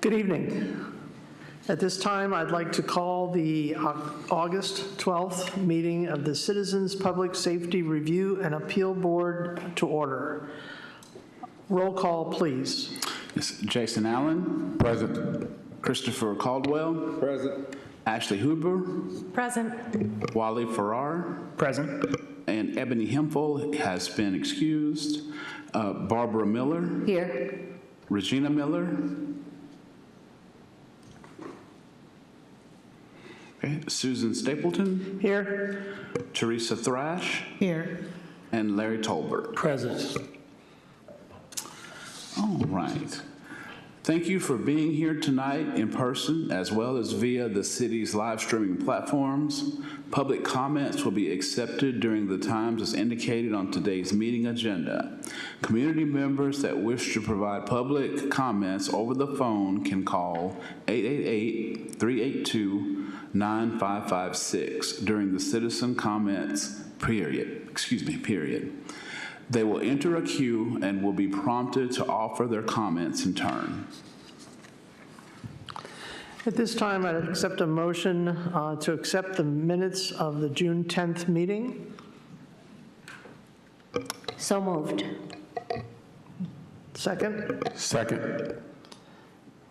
Good evening. At this time, I'd like to call the August 12th meeting of the Citizens Public Safety Review and Appeal Board to order. Roll call, please. Yes, Jason Allen. Present. Christopher Caldwell. Present. Ashley Huber. Present. Wally Farrar. Present. And Ebony Hempel has been excused. Barbara Miller. Here. Regina Miller. Okay. Susan Stapleton. Here. Teresa Thrash. Here. And Larry Tolbert. Present. All right. Thank you for being here tonight in person as well as via the city's live streaming platforms. Public comments will be accepted during the times as indicated on today's meeting agenda. Community members that wish to provide public comments over the phone can call 888-382-9556 during the citizen comments period. They will enter a queue and will be prompted to offer their comments in turn. At this time, I'd accept a motion to accept the minutes of the June 10th meeting. So moved. Second. Second.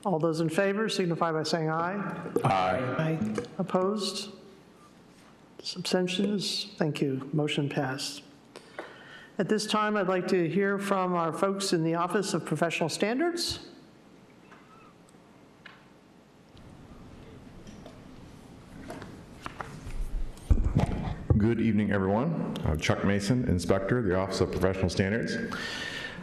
All those in favor signify by saying aye. Aye. Aye. Opposed? Abstentions? Thank you. Motion passed. At this time, I'd like to hear from our folks in the Office of Professional Standards. Good evening, everyone. Chuck Mason, Inspector, the Office of Professional Standards.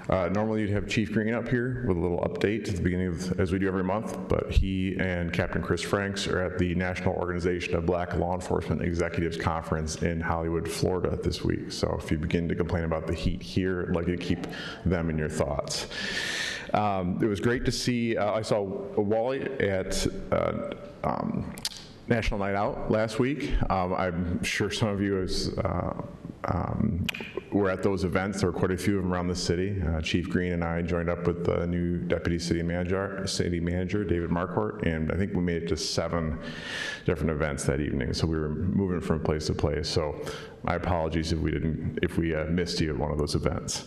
Normally you'd have Chief Green up here with a little update at the beginning of, as we do every month, but he and Captain Chris Franks are at the National Organization of Black Law Enforcement Executives Conference in Hollywood, Florida this week. So if you begin to complain about the heat here, I'd like you to keep them in your thoughts. It was great to see, I saw Wally at National Night Out last week. I'm sure some of you were at those events. There were quite a few of them around the city. Chief Green and I joined up with the new Deputy City Manager, David Marquardt, and I think we made it to 7 different events that evening. So we were moving from place to place. So my apologies if we missed you at one of those events.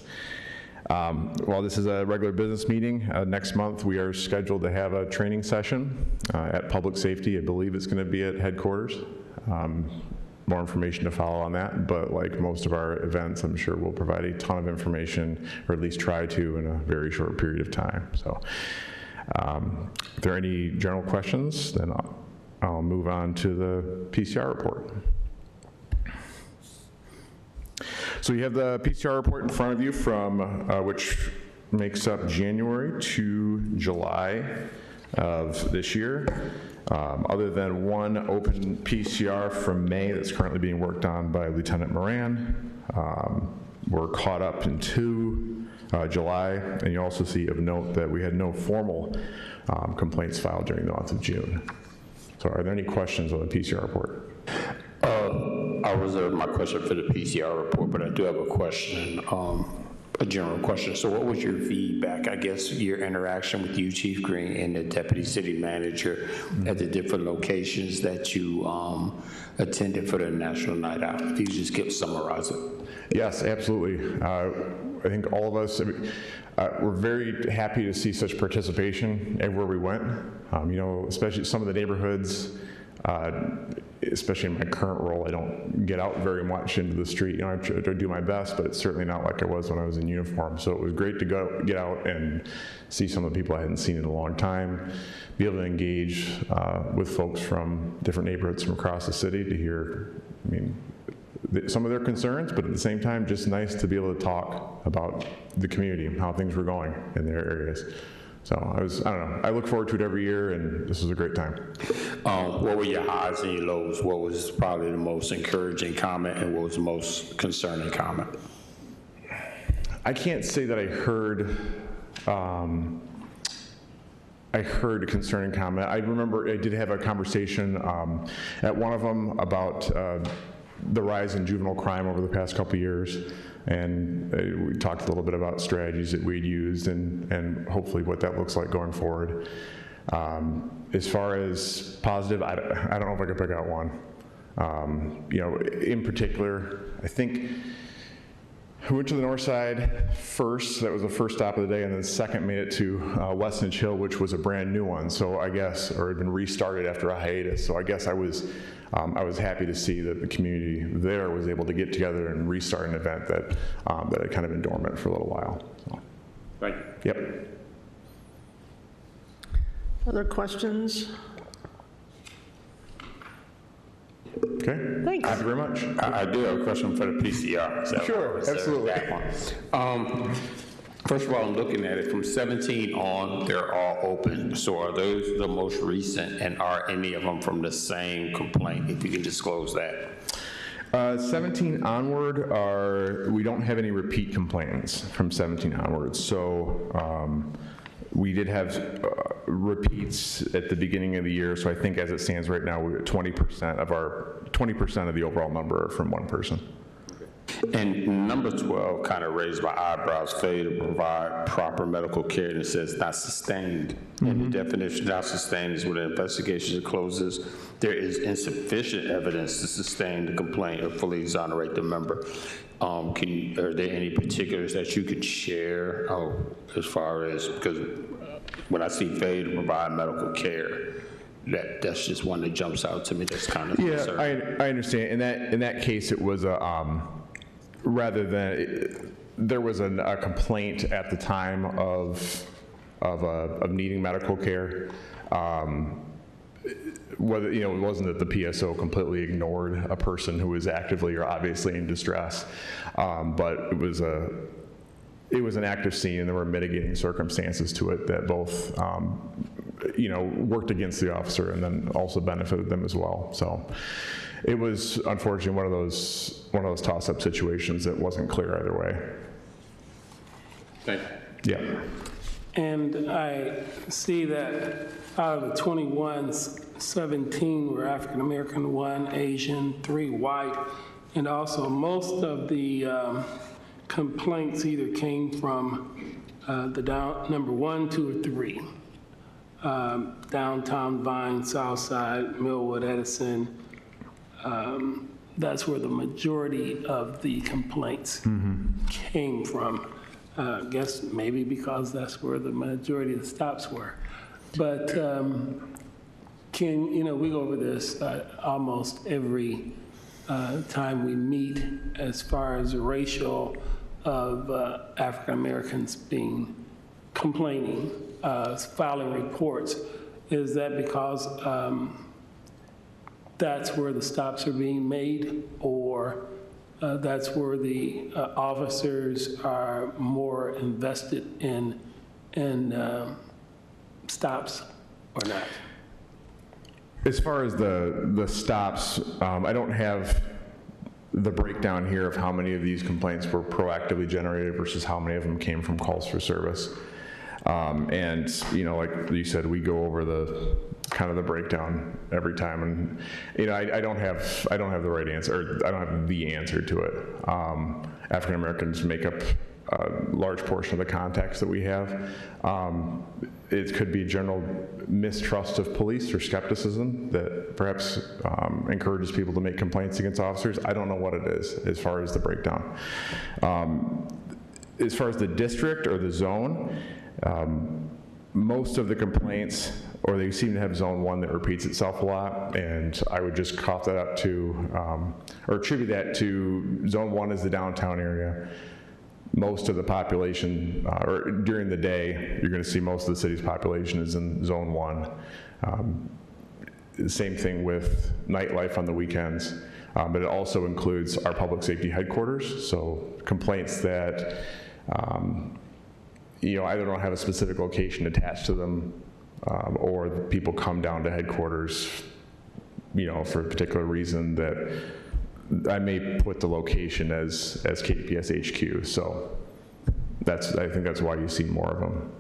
While this is a regular business meeting, next month we are scheduled to have a training session at Public Safety. I believe it's going to be at headquarters. More information to follow on that, but like most of our events, I'm sure we'll provide a ton of information, or at least try to, in a very short period of time. So if there are any general questions, then I'll move on to the PCR report. So you have the PCR report in front of you from which makes up January to July of this year. Other than one open PCR from May that's currently being worked on by Lieutenant Moran, we're caught up into July, and you also see of note that we had no formal complaints filed during the month of June. So are there any questions on the PCR report? I reserved my question for the PCR report, but I do have a question, a general question. So what was your feedback, I guess, your interaction with you, Chief Green, and the Deputy City Manager at the different locations that you attended for the National Night Out? If you just summarize it. Yes, absolutely. I think all of us, we're very happy to see such participation everywhere we went. You know, especially some of the neighborhoods, especially in my current role, I don't get out very much into the street. You know, I try to do my best, but it's certainly not like I was when I was in uniform. So it was great to get out and see some of the people I hadn't seen in a long time, be able to engage with folks from different neighborhoods from across the city to hear, I mean, some of their concerns, but at the same time, just nice to be able to talk about the community, how things were going in their areas. So I don't know, I look forward to it every year, and this was a great time. What were your highs and your lows? What was probably the most encouraging comment, and what was the most concerning comment? I can't say that I heard a concerning comment. I remember I did have a conversation at one of them about the rise in juvenile crime over the past couple of years, and we talked a little bit about strategies that we'd used and hopefully what that looks like going forward. As far as positive, I don't know if I could pick out one. You know, in particular, I think we went to the north side first. That was the first stop of the day, and then second made it to Westonage Hill, which was a brand new one. So I guess, or had been restarted after a hiatus. So I guess I was happy to see that the community there was able to get together and restart an event that that had kind of been dormant for a little while. So. Thank you. Yep. Other questions? Okay. Thanks. Thank you very much. I do have a question for the PCR. So Sure, absolutely. that one. First of all, I'm looking at it from 17 on, they're all open. So are those the most recent, and are any of them from the same complaint, if you can disclose that? 17 onward we don't have any repeat complaints from 17 onwards. So we did have repeats at the beginning of the year. So I think as it stands right now, we're at 20% of the overall number are from one person. And number 12 kind of raised my eyebrows, failure to provide proper medical care, and it says not sustained. And the definition not sustained is when an investigation closes, there is insufficient evidence to sustain the complaint or fully exonerate the member. Are there any particulars that you could share as far as, because when I see failure to provide medical care, that's just one that jumps out to me. That's kind of I understand. In that case, it was a rather than there was a complaint at the time of needing medical care. Whether, you know, it wasn't that the PSO completely ignored a person who was actively or obviously in distress, but it was an active scene, and there were mitigating circumstances to it that both, you know, worked against the officer and then also benefited them as well. So it was unfortunately one of those toss-up situations that wasn't clear either way. Thank you. Yeah. And I see that out of the 21, 17 were African American, 1 Asian, 3 white, and also most of the complaints either came from number 1, 2, or 3. Downtown, Vine, Southside, Millwood, Edison. That's where the majority of the complaints came from. I guess maybe because that's where the majority of the stops were. But we go over this almost every time we meet as far as the ratio of African Americans complaining, filing reports. Is that because that's where the stops are being made, or that's where the officers are more invested in stops or not? As far as the stops, I don't have the breakdown here of how many of these complaints were proactively generated versus how many of them came from calls for service. And, you know, like you said, we go over the kind of the breakdown every time, and, you know, I don't have the right answer, or I don't have the answer to it. African Americans make up a large portion of the contacts that we have. It could be general mistrust of police or skepticism that perhaps encourages people to make complaints against officers. I don't know what it is as far as the breakdown. As far as the district or the zone, most of the complaints, or they seem to have zone 1 that repeats itself a lot, and I would just cough that up to, or attribute that to zone 1 is the downtown area. Most of the population, or during the day, you're going to see most of the city's population is in zone 1. The same thing with nightlife on the weekends, but it also includes our public safety headquarters. So complaints that you know, either don't have a specific location attached to them, or people come down to headquarters, you know, for a particular reason that I may put the location as KPS HQ. So I think that's why you see more of them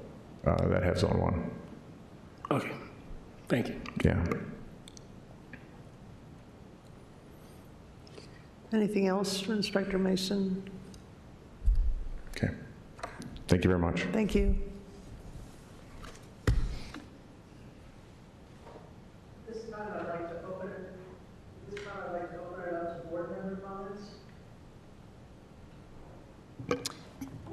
that have zone 1. Okay, thank you. Yeah. Anything else for Inspector Mason? Okay. Thank you very much. Thank you. This time I'd like to open it up to board member comments.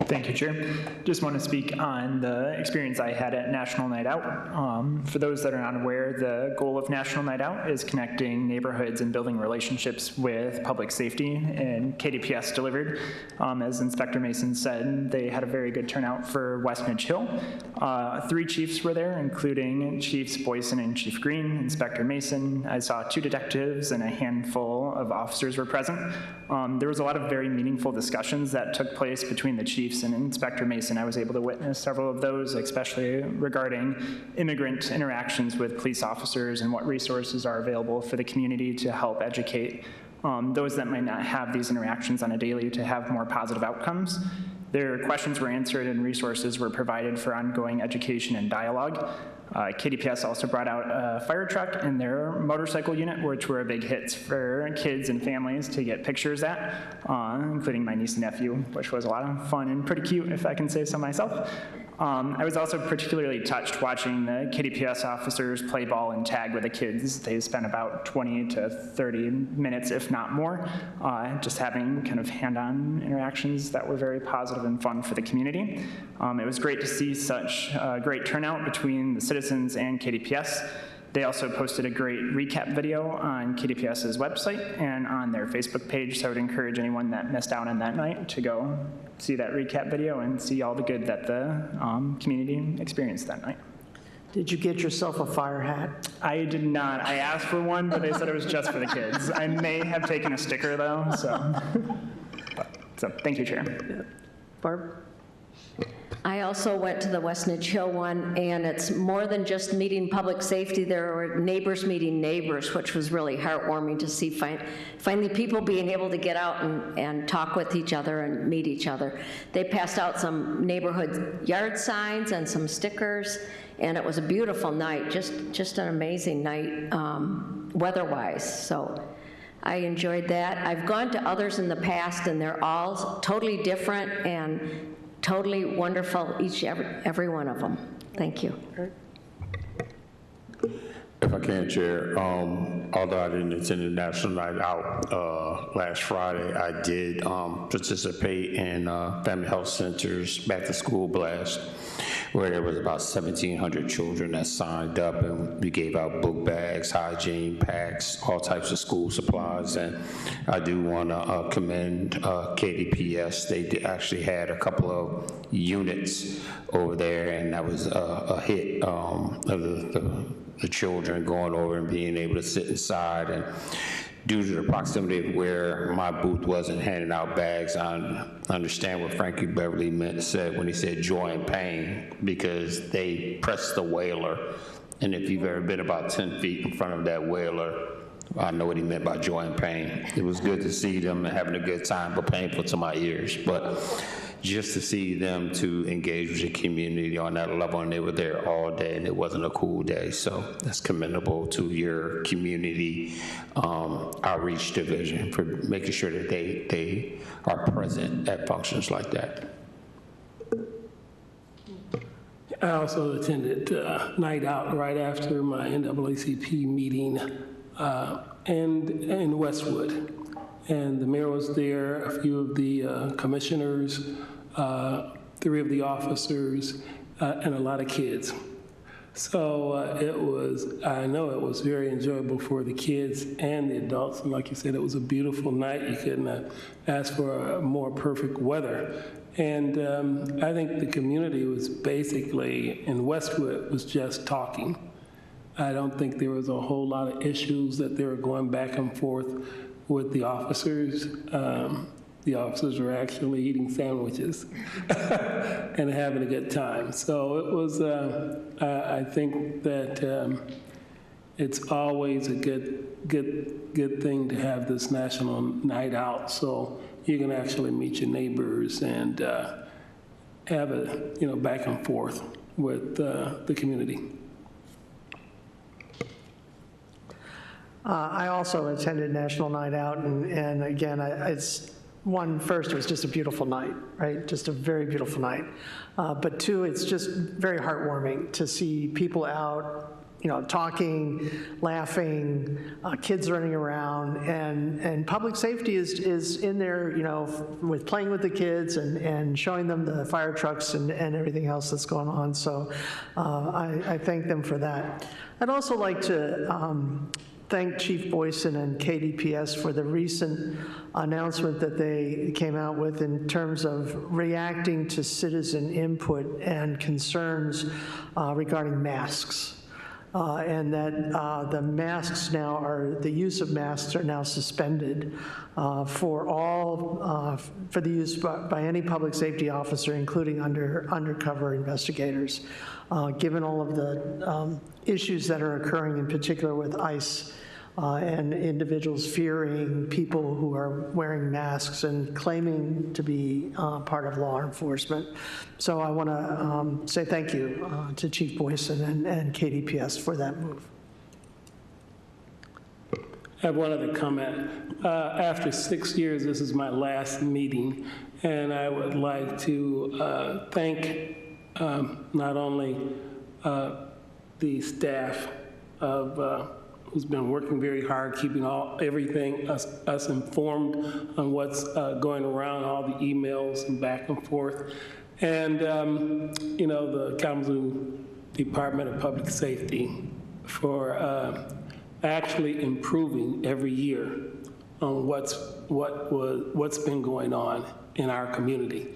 Thank you, Chair. Just want to speak on the experience I had at National Night Out. For those that are not aware, the goal of National Night Out is connecting neighborhoods and building relationships with public safety, and KDPS delivered. As Inspector Mason said, they had a very good turnout for West Midge Hill. 3 chiefs were there, including Chiefs Boyson and Chief Green, Inspector Mason. I saw 2 detectives and a handful of officers were present. There was a lot of very meaningful discussions that took place between the chiefs and Inspector Mason. I was able to witness several of those, especially regarding immigrant interactions with police officers and what resources are available for the community to help educate those that might not have these interactions on a daily to have more positive outcomes. Their questions were answered and resources were provided for ongoing education and dialogue. KDPS also brought out a fire truck and their motorcycle unit, which were big hits for kids and families to get pictures at, including my niece and nephew, which was a lot of fun and pretty cute, if I can say so myself. I was also particularly touched watching the KDPS officers play ball and tag with the kids. They spent about 20 to 30 minutes, if not more, just having kind of hand-on interactions that were very positive and fun for the community. It was great to see such great turnout between the citizens and KDPS. They also posted a great recap video on KDPS's website and on their Facebook page, so I would encourage anyone that missed out on that night to go see that recap video and see all the good that the community experienced that night. Did you get yourself a fire hat? I did not. I asked for one, but they said it was just for the kids. I may have taken a sticker, though, so. So thank you, Chair. Barb? I also went to the West Midge Hill one, and it's more than just meeting public safety. There were neighbors meeting neighbors, which was really heartwarming to see finally people being able to get out and talk with each other and meet each other. They passed out some neighborhood yard signs and some stickers, and it was a beautiful night, just an amazing night weather-wise. So I enjoyed that. I've gone to others in the past, and they're all totally different and totally wonderful, every one of them. Thank you. If I can, Chair, although I didn't attend the National Night Out last Friday, I did participate in Family Health Center's Back to School Blast, where there was about 1,700 children that signed up, and we gave out book bags, hygiene packs, all types of school supplies. And I do want to commend KDPS. They actually had a couple of units over there, and that was a hit of the children going over and being able to sit inside. And due to the proximity of where my booth was and handing out bags, I understand what Frankie Beverly said when he said joy and pain, because they pressed the wailer. And if you've ever been about 10 feet in front of that wailer, I know what he meant by joy and pain. It was good to see them having a good time, but painful to my ears. But just to see them to engage with the community on that level, and they were there all day, and it wasn't a cool day. So that's commendable to your community outreach division for making sure that they are present at functions like that. I also attended Night Out right after my NAACP meeting in Westwood. And the mayor was there, a few of the commissioners, 3 of the officers, and a lot of kids. So I know it was very enjoyable for the kids and the adults. And like you said, it was a beautiful night. You couldn't ask for a more perfect weather. And I think the community was basically, in Westwood, was just talking. I don't think there was a whole lot of issues that they were going back and forth with the officers. The officers were actually eating sandwiches and having a good time. So it was, I think that it's always a good thing to have this National Night Out, so you can actually meet your neighbors and have a back and forth with the community. I also attended National Night Out, and again, first, it was just a beautiful night, right? Just a very beautiful night. But two, it's just very heartwarming to see people out, talking, laughing, kids running around, and public safety is in there, with playing with the kids and showing them the fire trucks and everything else that's going on. So I thank them for that. I'd also like to thank Chief Boyson and KDPS for the recent announcement that they came out with in terms of reacting to citizen input and concerns regarding masks. And that the use of masks are now suspended for the use by any public safety officer, including undercover investigators, given all of the issues that are occurring, in particular with ICE and individuals fearing people who are wearing masks and claiming to be part of law enforcement. So I want to say thank you to Chief Boyson and KDPS for that move. I have one other comment. After 6 years, this is my last meeting, and I would like to thank not only the staff of who's been working very hard, keeping everything us informed on what's going around, all the emails and back and forth, and the Kalamazoo Department of Public Safety for actually improving every year on what's been going on in our community.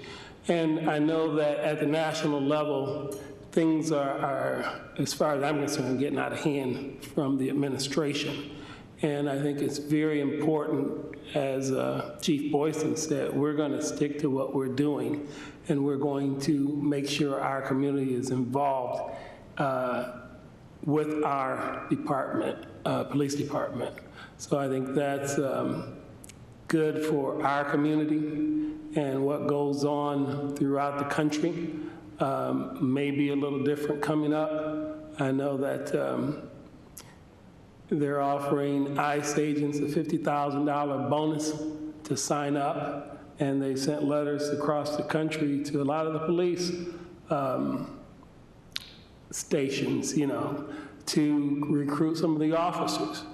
And I know that at the national level, things are, as far as I'm concerned, getting out of hand from the administration. And I think it's very important, as Chief Boyson said, we're going to stick to what we're doing, and we're going to make sure our community is involved with our department, police department. So I think that's good for our community, and what goes on throughout the country may be a little different coming up. I know that they're offering ICE agents a $50,000 bonus to sign up, and they sent letters across the country to a lot of the police stations, to recruit some of the officers.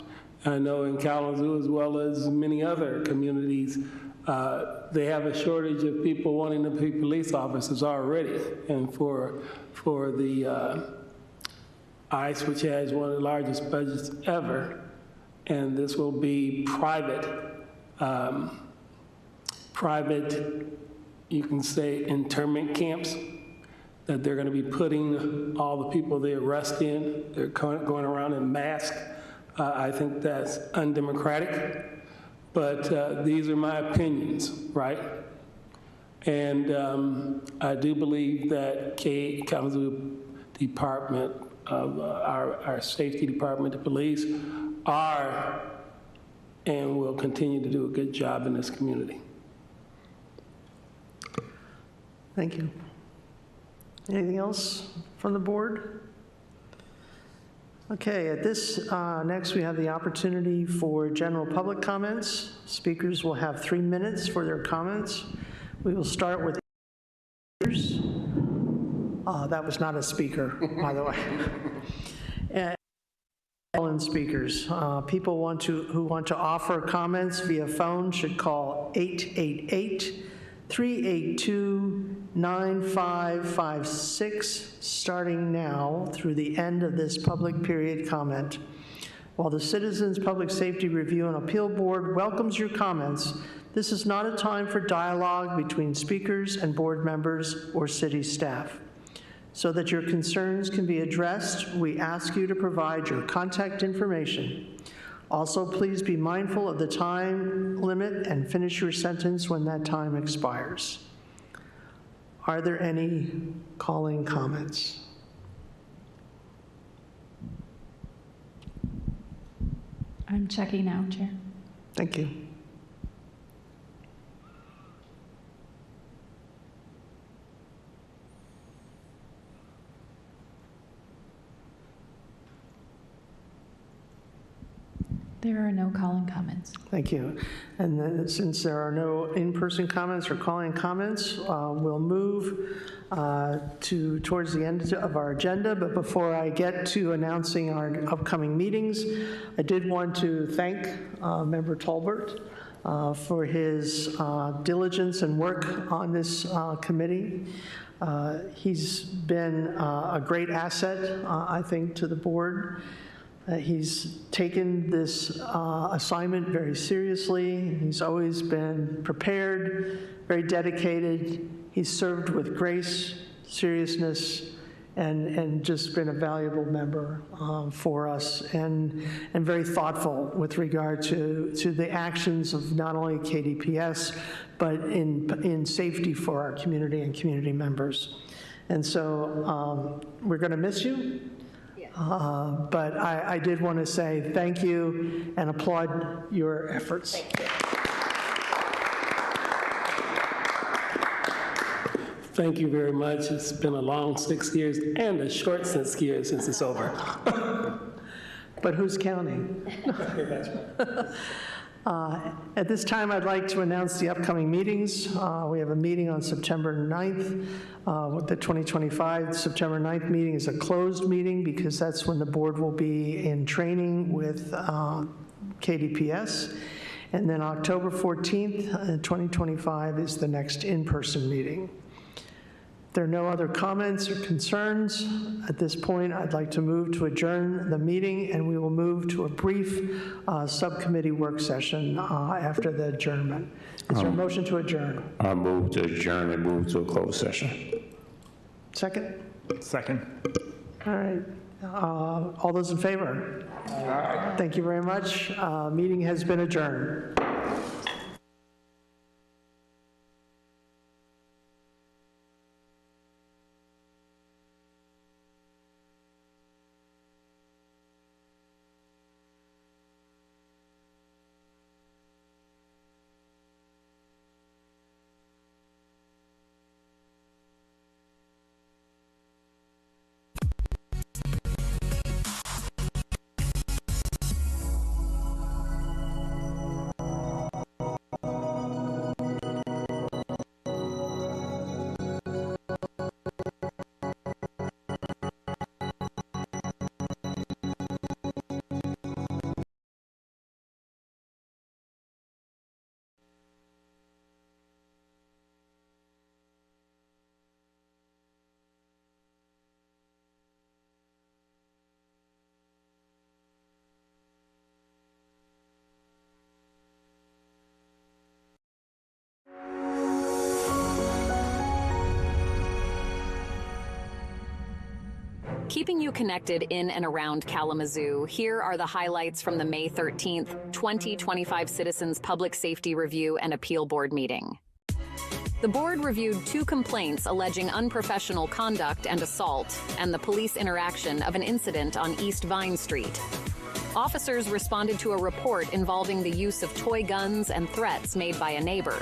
I know in Kalamazoo, as well as many other communities, they have a shortage of people wanting to be police officers already. And for the ICE, which has one of the largest budgets ever, and this will be private, you can say, internment camps, that they're going to be putting all the people they arrest in. They're going around in masks. I think that's undemocratic. But these are my opinions, right? And I do believe that Kalamazoo Department of our safety department, the police, are and will continue to do a good job in this community. Thank you. Anything else from the board? Okay, at this, next we have the opportunity for general public comments. Speakers will have 3 minutes for their comments. We will start with speakers. That was not a speaker, by the way. And call-in speakers. People who want to offer comments via phone should call 888-382-9556, starting now through the end of this public period comment. While the Citizens Public Safety Review and Appeal Board welcomes your comments, this is not a time for dialogue between speakers and board members or city staff. So that your concerns can be addressed, we ask you to provide your contact information. Also, please be mindful of the time limit and finish your sentence when that time expires. Are there any calling comments? I'm checking now, Chair. Thank you. There are no call-in comments. Thank you. And then since there are no in-person comments or call-in comments, we'll move towards the end of our agenda. But before I get to announcing our upcoming meetings, I did want to thank Member Tolbert for his diligence and work on this committee. He's been a great asset, I think, to the board. He's taken this assignment very seriously. He's always been prepared, very dedicated. He's served with grace, seriousness, and just been a valuable member for us, and very thoughtful with regard to the actions of not only KDPS, but in safety for our community and community members. And so we're going to miss you. But I did want to say thank you and applaud your efforts. Thank you. Thank you very much. It's been a long 6 years and a short 6 years since it's over. But who's counting? At this time, I'd like to announce the upcoming meetings. We have a meeting on September 9th, with the 2025 September 9th meeting is a closed meeting because that's when the board will be in training with KDPS. And then October 14th, 2025 is the next in-person meeting. If there are no other comments or concerns, at this point, I'd like to move to adjourn the meeting, and we will move to a brief subcommittee work session after the adjournment. Is there a motion to adjourn? I move to adjourn and move to a closed session. Second? Second. All right. All those in favor? Aye. Thank you very much. Meeting has been adjourned. Keeping you connected in and around Kalamazoo, here are the highlights from the May 13th, 2025 Citizens Public Safety Review and Appeal Board meeting. The board reviewed 2 complaints alleging unprofessional conduct and assault, and the police interaction of an incident on East Vine Street. Officers responded to a report involving the use of toy guns and threats made by a neighbor.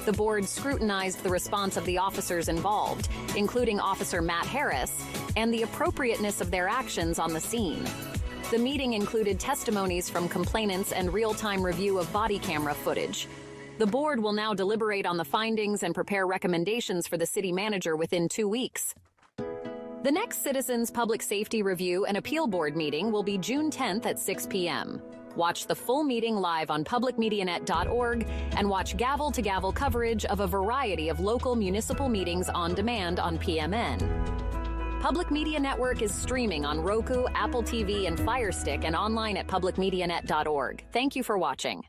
The board scrutinized the response of the officers involved, including Officer Matt Harris, and the appropriateness of their actions on the scene. The meeting included testimonies from complainants and real-time review of body camera footage. The board will now deliberate on the findings and prepare recommendations for the city manager within 2 weeks. The next Citizens Public Safety Review and Appeal Board meeting will be June 10th at 6 p.m. Watch the full meeting live on publicmedianet.org and watch gavel-to-gavel coverage of a variety of local municipal meetings on demand on PMN. Public Media Network is streaming on Roku, Apple TV, and Fire Stick and online at publicmedianet.org. Thank you for watching.